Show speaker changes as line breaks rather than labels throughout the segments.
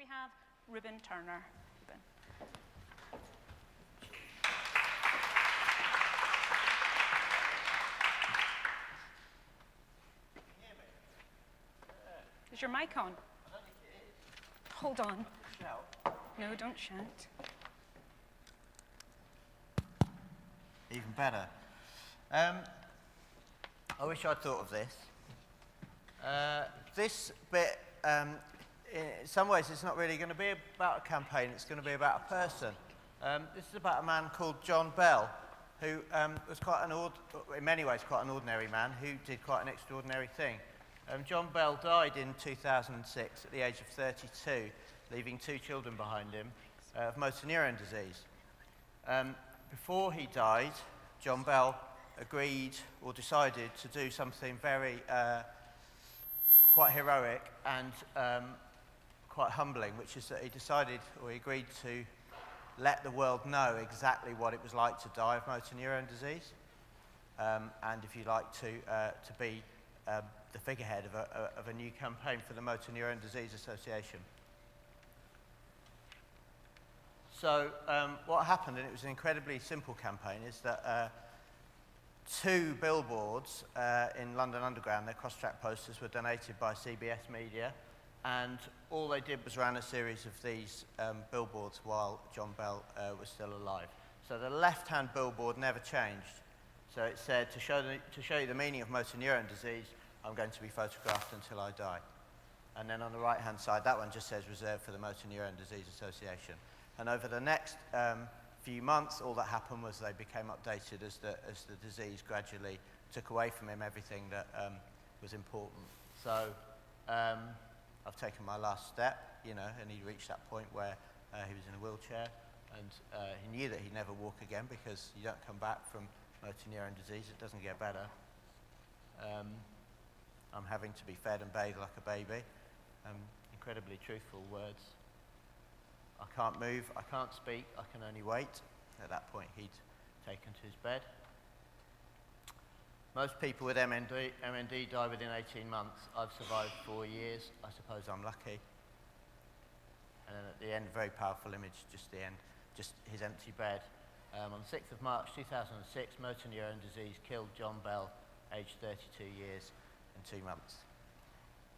we have Reuben Turner. Reuben. Is your mic on?
I don't think it is.
Hold on.
Shout.
No, don't shout.
Even better. I wish I'd thought of this. This bit, in some ways, it's not really going to be about a campaign. It's going to be about a person. This is about a man called John Bell, who was in many ways quite an ordinary man who did quite an extraordinary thing. John Bell died in 2006 at the age of 32, leaving 2 children behind him of motor neuron disease. Before he died, John Bell agreed or decided to do something very quite heroic and quite humbling, which is that he agreed to let the world know exactly what it was like to die of motor neuron disease, and if you like, to be the figurehead of a new campaign for the Motor Neuron Disease Association. So what happened, and it was an incredibly simple campaign, is that 2 billboards in London Underground, their cross-track posters, were donated by CBS Media, and all they did was run a series of these billboards while John Bell was still alive. So the left-hand billboard never changed. So it said, to show you the meaning of motor neuron disease, I'm going to be photographed until I die. And then on the right-hand side, that one just says reserved for the Motor Neuron Disease Association. And over the next few months, all that happened was they became updated as the disease gradually took away from him everything that was important. So I've taken my last step, and he reached that point where he was in a wheelchair, and he knew that he'd never walk again because you don't come back from motor neuron disease, it doesn't get better. I'm having to be fed and bathed like a baby. Incredibly truthful words. I can't move, I can't speak, I can only wait. At that point, he'd taken to his bed. Most people with MND die within 18 months. I've survived 4 years. I suppose I'm lucky. And then at the end, very powerful image, just the end, just his empty bed. On the 6th of March 2006, motor neuron disease killed John Bell, aged 32 years and 2 months.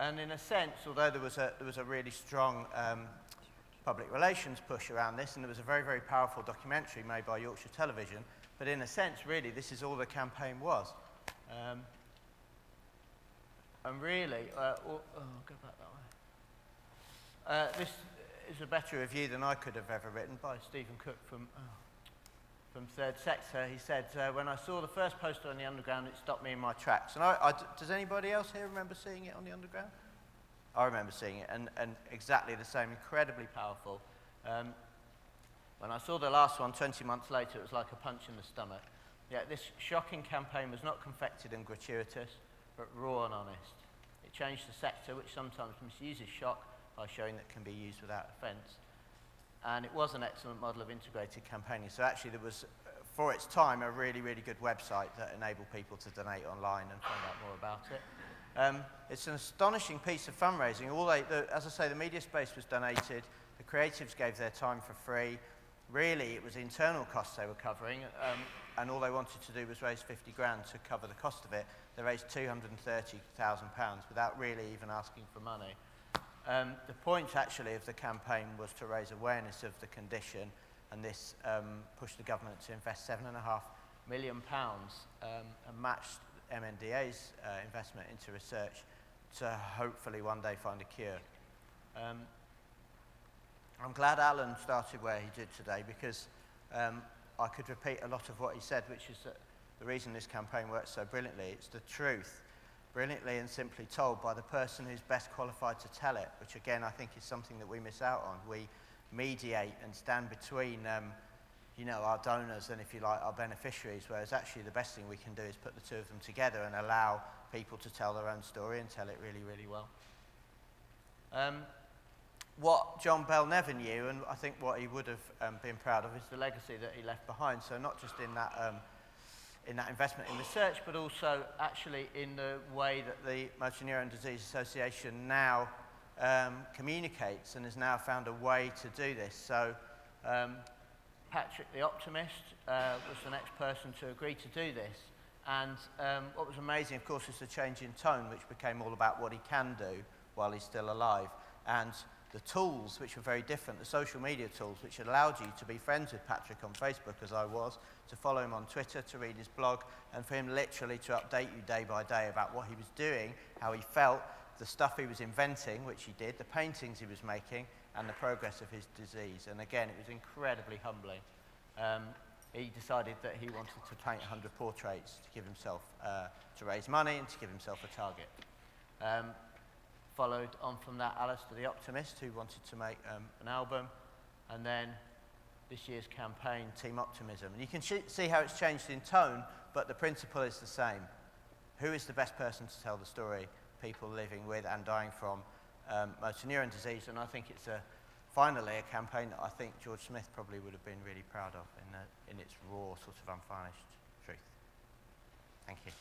And in a sense, although there was a really strong public relations push around this, and there was a very, very powerful documentary made by Yorkshire Television, but in a sense, really, this is all the campaign was. And really, go back that way. This is a better review than I could have ever written by Stephen Cook from Third Sector. He said, when I saw the first poster on the Underground, it stopped me in my tracks. And does anybody else here remember seeing it on the Underground? I remember seeing it, and exactly the same, incredibly powerful. When I saw the last one 20 months later, it was like a punch in the stomach. Yet this shocking campaign was not confected and gratuitous, but raw and honest. It changed the sector, which sometimes misuses shock by showing that it can be used without offence. And it was an excellent model of integrated campaigning. So actually there was, for its time, a really, really good website that enabled people to donate online and find out more about it. It's an astonishing piece of fundraising. As I say, the media space was donated, the creatives gave their time for free. Really, it was internal costs they were covering, and all they wanted to do was raise 50 grand to cover the cost of it. They raised £230,000 without really even asking for money. The point, actually, of the campaign was to raise awareness of the condition, and this pushed the government to invest £7.5 million and matched MNDA's investment into research to hopefully one day find a cure. I'm glad Alan started where he did today, because I could repeat a lot of what he said, which is that the reason this campaign works so brilliantly, it's the truth, brilliantly and simply told by the person who's best qualified to tell it, which again I think is something that we miss out on. We mediate and stand between our donors and, if you like, our beneficiaries, whereas actually the best thing we can do is put the two of them together and allow people to tell their own story and tell it really, really well. What John Bell never knew, and I think what he would have been proud of, is the legacy that he left behind. So not just in that investment in research, but also actually in the way that the Motor Neuron Disease Association now communicates and has now found a way to do this. So Patrick the Optimist was the next person to agree to do this. And what was amazing, of course, is the change in tone, which became all about what he can do while he's still alive. And the tools, which were very different, the social media tools, which allowed you to be friends with Patrick on Facebook, as I was, to follow him on Twitter, to read his blog, and for him literally to update you day by day about what he was doing, how he felt, the stuff he was inventing, which he did, the paintings he was making, and the progress of his disease. And again, it was incredibly humbling. He decided that he wanted to paint 100 portraits to give himself, to raise money and to give himself a target. Followed on from that, Alistair the Optimist, who wanted to make an album, and then this year's campaign, Team Optimism. And you can see how it's changed in tone, but the principle is the same. Who is the best person to tell the story? People living with and dying from motor neuron disease, and I think it's finally a campaign that I think George Smith probably would have been really proud of in its raw, sort of unvarnished truth. Thank you.